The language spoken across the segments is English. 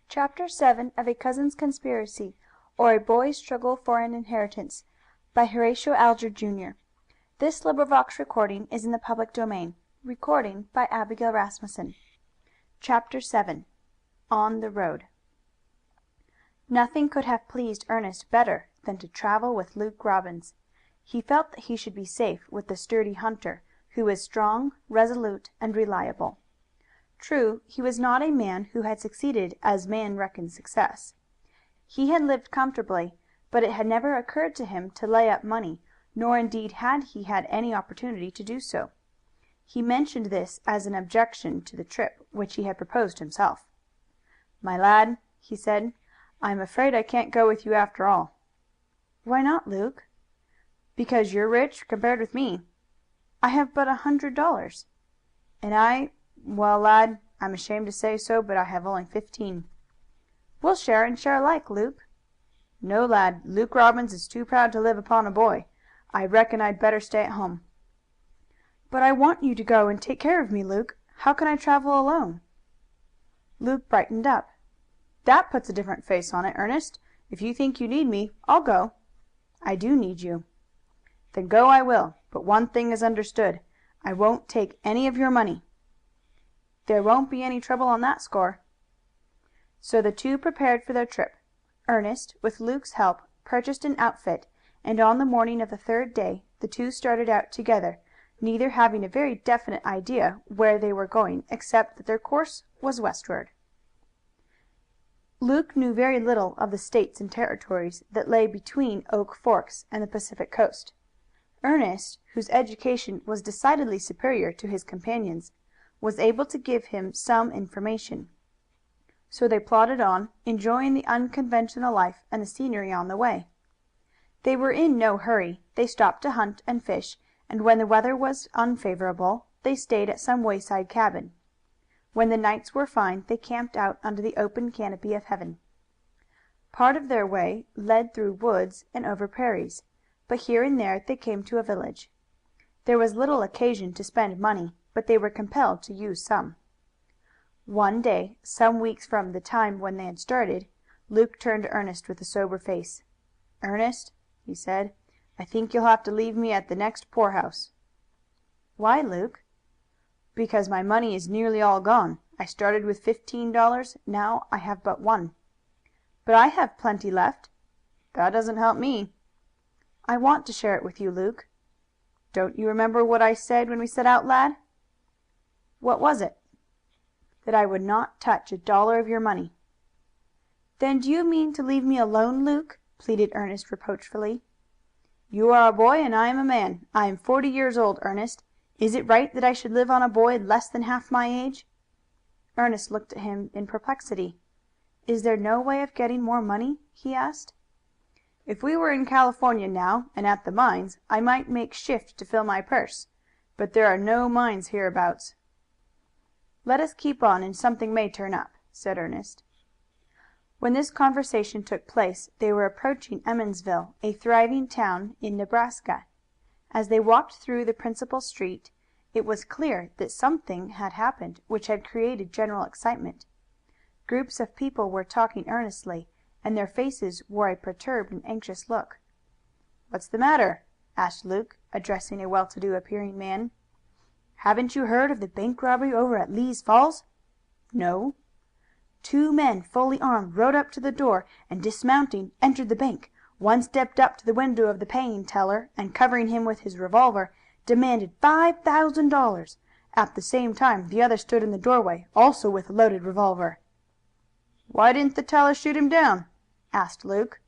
CHAPTER VII of A Cousin's Conspiracy, or a Boy's Struggle for an Inheritance, by Horatio Alger, Jr. Abigail Rasmussen. CHAPTER VII on the road. Nothing could have pleased Ernest better than to travel with Luke Robbins. He felt that he should be safe with the sturdy hunter, who was strong, resolute and reliable. True, he was not a man who had succeeded as man reckons success. He had lived comfortably, but it had never occurred to him to lay up money, nor indeed had he had any opportunity to do so. He mentioned this as an objection to the trip which he had proposed himself. "My lad," he said, "I am afraid I can't go with you after all." "Why not, Luke?" "Because you're rich compared with me." "I have but $100." "And well, lad, I'm ashamed to say so, but I have only 15." "We'll share and share alike, Luke." "No, lad, Luke Robbins is too proud to live upon a boy. I reckon I'd better stay at home." "But I want you to go and take care of me, Luke. How can I travel alone?" Luke brightened up. "That puts a different face on it, Ernest. If you think you need me, I'll go." "I do need you." "Then go I will. But one thing is understood. I won't take any of your money." "There won't be any trouble on that score." So the two prepared for their trip. Ernest, with Luke's help, purchased an outfit, and on the morning of the third day the two started out together, neither having a very definite idea where they were going except that their course was westward. Luke knew very little of the states and territories that lay between Oak Forks and the Pacific coast. Ernest, whose education was decidedly superior to his companion's, was able to give him some information. So they plodded on, enjoying the unconventional life and the scenery on the way. They were in no hurry. They stopped to hunt and fish, and when the weather was unfavorable they stayed at some wayside cabin. When the nights were fine they camped out under the open canopy of heaven. Part of their way led through woods and over prairies, but here and there they came to a village. There was little occasion to spend money, but they were compelled to use some. One day, some weeks from the time when they had started, Luke turned to Ernest with a sober face. "Ernest," he said, "I think you'll have to leave me at the next poorhouse." "Why, Luke?" "Because my money is nearly all gone. I started with $15. Now I have but $1." "But I have plenty left." "That doesn't help me." "I want to share it with you, Luke." "Don't you remember what I said when we set out, lad?" "What was it?" "That I would not touch a dollar of your money." "Then do you mean to leave me alone, Luke?" pleaded Ernest reproachfully. "You are a boy and I am a man. I am 40 years old, Ernest. Is it right that I should live on a boy less than half my age?" Ernest looked at him in perplexity. "Is there no way of getting more money?" he asked. "If we were in California now, and at the mines, I might make shift to fill my purse. But there are no mines hereabouts." "Let us keep on, and something may turn up," said Ernest. When this conversation took place they were approaching Emmonsville, a thriving town in Nebraska. As they walked through the principal street it was clear that something had happened which had created general excitement. Groups of people were talking earnestly, and their faces wore a perturbed and anxious look. "What's the matter?" asked Luke, addressing a well-to-do appearing man. "Haven't you heard of the bank robbery over at Lee's Falls?" "No." "Two men, fully armed, rode up to the door, and dismounting, entered the bank. One stepped up to the window of the paying teller, and covering him with his revolver, demanded $5,000. At the same time the other stood in the doorway, also with a loaded revolver." "Why didn't the teller shoot him down?" asked Luke.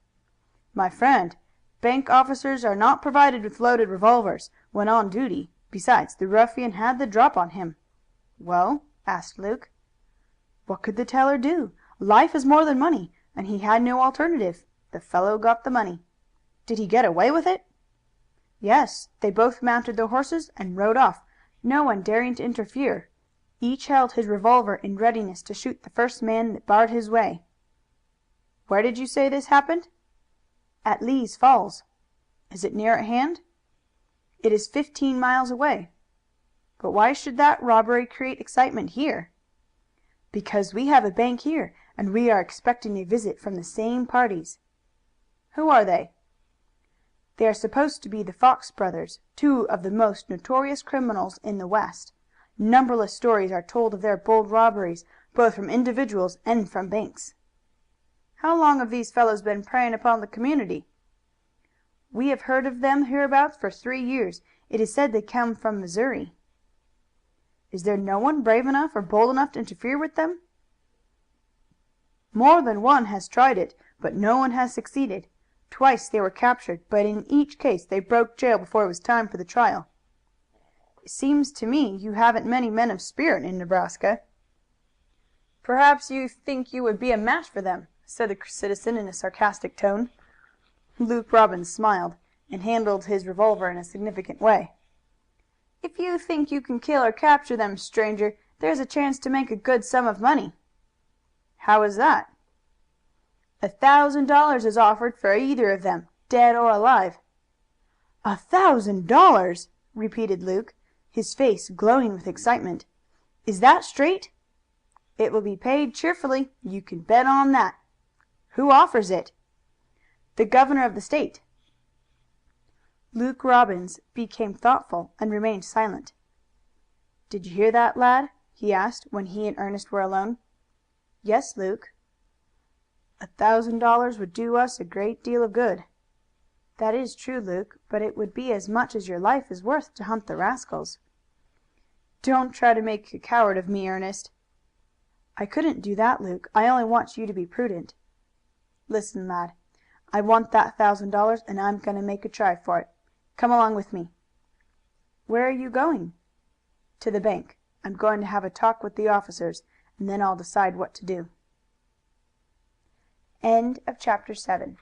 "My friend, bank officers are not provided with loaded revolvers when on duty. Besides, the ruffian had the drop on him." "Well?" asked Luke. "What could the teller do? Life is more than money, and he had no alternative. The fellow got the money." "Did he get away with it?" "Yes. They both mounted their horses and rode off, no one daring to interfere. Each held his revolver in readiness to shoot the first man that barred his way." "Where did you say this happened?" "At Lee's Falls." "Is it near at hand?" "It is 15 miles away." "But why should that robbery create excitement here?" "Because we have a bank here, and we are expecting a visit from the same parties." "Who are they?" "They are supposed to be the Fox brothers, two of the most notorious criminals in the West. Numberless stories are told of their bold robberies, both from individuals and from banks." "How long have these fellows been preying upon the community?" "We have heard of them hereabouts for 3 years. It is said they come from Missouri." "Is there no one brave enough or bold enough to interfere with them?" "More than one has tried it, but no one has succeeded. Twice they were captured, but in each case they broke jail before it was time for the trial." "It seems to me you haven't many men of spirit in Nebraska." "Perhaps you think you would be a match for them," said the citizen in a sarcastic tone. Luke Robbins smiled, and handled his revolver in a significant way. "If you think you can kill or capture them, stranger, there's a chance to make a good sum of money." "How is that?" $1,000 is offered for either of them, dead or alive." "$1,000!" repeated Luke, his face glowing with excitement. "Is that straight?" "It will be paid cheerfully. You can bet on that." "Who offers it?" "The governor of the state." Luke Robbins became thoughtful and remained silent. "Did you hear that, lad?" he asked when he and Ernest were alone. "Yes, Luke." $1,000 would do us a great deal of good." "That is true, Luke, but it would be as much as your life is worth to hunt the rascals." "Don't try to make a coward of me, Ernest." "I couldn't do that, Luke. I only want you to be prudent." "Listen, lad. I want that $1,000, and I'm going to make a try for it. Come along with me." "Where are you going?" "To the bank. I'm going to have a talk with the officers, and then I'll decide what to do." Chapter 7.